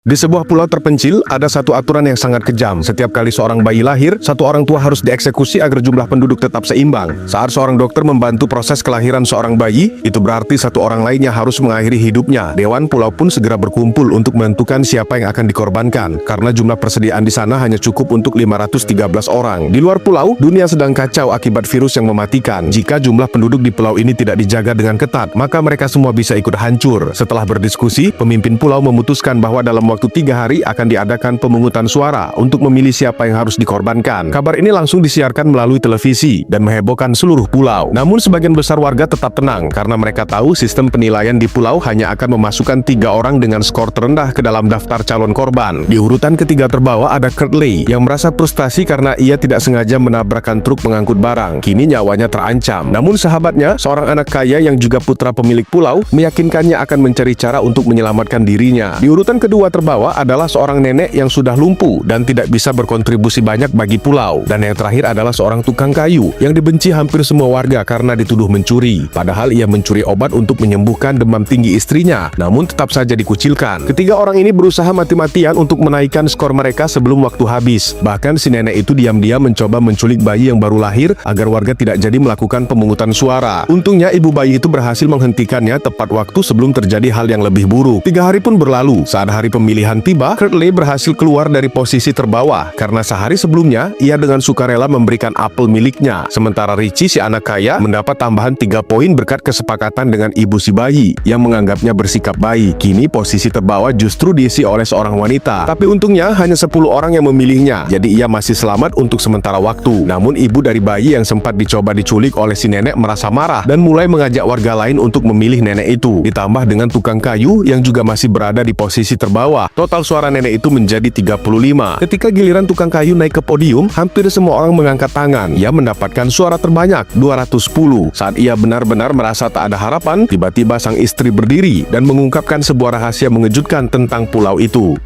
Di sebuah pulau terpencil, ada satu aturan yang sangat kejam. Setiap kali seorang bayi lahir, satu orang tua harus dieksekusi agar jumlah penduduk tetap seimbang. Saat seorang dokter membantu proses kelahiran seorang bayi, itu berarti satu orang lainnya harus mengakhiri hidupnya. Dewan pulau pun segera berkumpul untuk menentukan siapa yang akan dikorbankan, karena jumlah persediaan di sana hanya cukup untuk 513 orang. Di luar pulau, dunia sedang kacau akibat virus yang mematikan. Jika jumlah penduduk di pulau ini tidak dijaga dengan ketat, maka mereka semua bisa ikut hancur. Setelah berdiskusi, pemimpin pulau memutuskan bahwa dalam waktu 3 hari akan diadakan pemungutan suara untuk memilih siapa yang harus dikorbankan. Kabar ini langsung disiarkan melalui televisi dan menghebohkan seluruh pulau. Namun sebagian besar warga tetap tenang karena mereka tahu sistem penilaian di pulau hanya akan memasukkan 3 orang dengan skor terendah ke dalam daftar calon korban. Di urutan ketiga terbawa ada Kurt Lee yang merasa frustasi karena ia tidak sengaja menabrakkan truk pengangkut barang. Kini nyawanya terancam. Namun sahabatnya, seorang anak kaya yang juga putra pemilik pulau, meyakinkannya akan mencari cara untuk menyelamatkan dirinya. Di urutan kedua terbawa adalah seorang nenek yang sudah lumpuh dan tidak bisa berkontribusi banyak bagi pulau. Dan yang terakhir adalah seorang tukang kayu yang dibenci hampir semua warga karena dituduh mencuri. Padahal ia mencuri obat untuk menyembuhkan demam tinggi istrinya, namun tetap saja dikucilkan. Ketiga orang ini berusaha mati-matian untuk menaikkan skor mereka sebelum waktu habis. Bahkan si nenek itu diam-diam mencoba menculik bayi yang baru lahir agar warga tidak jadi melakukan pemungutan suara. Untungnya ibu bayi itu berhasil menghentikannya tepat waktu sebelum terjadi hal yang lebih buruk. 3 hari pun berlalu. Saat hari pemilihan tiba, Kurt Lee berhasil keluar dari posisi terbawah karena sehari sebelumnya ia dengan sukarela memberikan apel miliknya. Sementara Richie, si anak kaya, mendapat tambahan 3 poin berkat kesepakatan dengan ibu si bayi yang menganggapnya bersikap baik. Kini posisi terbawah justru diisi oleh seorang wanita. Tapi untungnya hanya 10 orang yang memilihnya, jadi ia masih selamat untuk sementara waktu. Namun ibu dari bayi yang sempat dicoba diculik oleh si nenek merasa marah dan mulai mengajak warga lain untuk memilih nenek itu. Ditambah dengan tukang kayu yang juga masih berada di posisi terbawah. Total suara nenek itu menjadi 35. Ketika giliran tukang kayu naik ke podium, hampir semua orang mengangkat tangan. Ia mendapatkan suara terbanyak, 210. Saat ia benar-benar merasa tak ada harapan, tiba-tiba sang istri berdiri dan mengungkapkan sebuah rahasia mengejutkan tentang pulau itu.